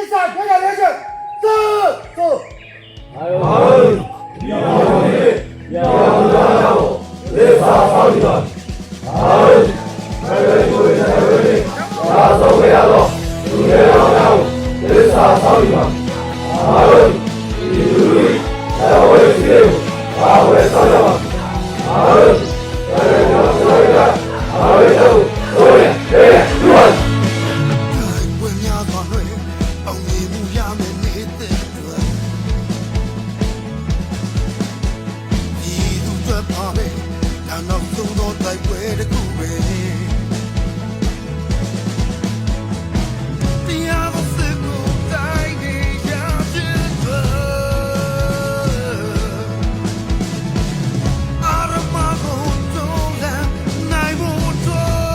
စ္စာခွင့်ရလဲချက်သို့အာယုဒီအောင်လေးရောင်းကြတော့လက်စာဆောက်ကြပါအာယုဘယ်လိုကိုရလဲသာဆုံးရတော့လူတွေအောင်တော့လက်စာဆောက်ကြပါအာယုဒီလူတွေအဝဲစီကိုအဝဲဆောက်ကြပါအာယုဘယ်လိုကိုရလဲအာယုတော့ဆိုရတဲ့လူဝဝင်များသွားလို့အောင်မြင်မှုရမယ်နေတဲ့ဒီသူတွေပါပဲနောက်ဆုံးတော့တိုက်ပွဲတစ်ခုပဲတရားကိုစကူတိုင်းနေရခြင်းအာရမကိုတုံးလာနိုင်ဖို့တော့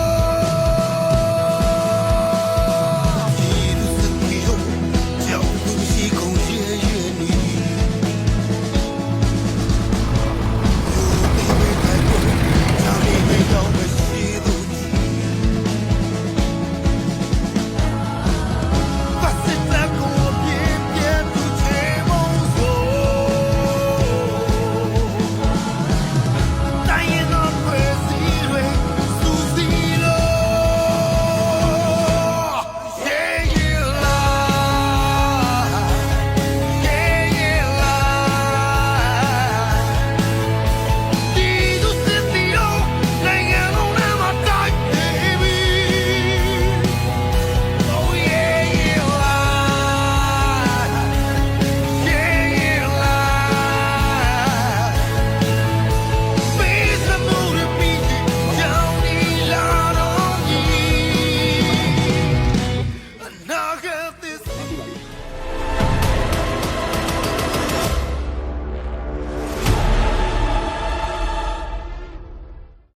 Now get this.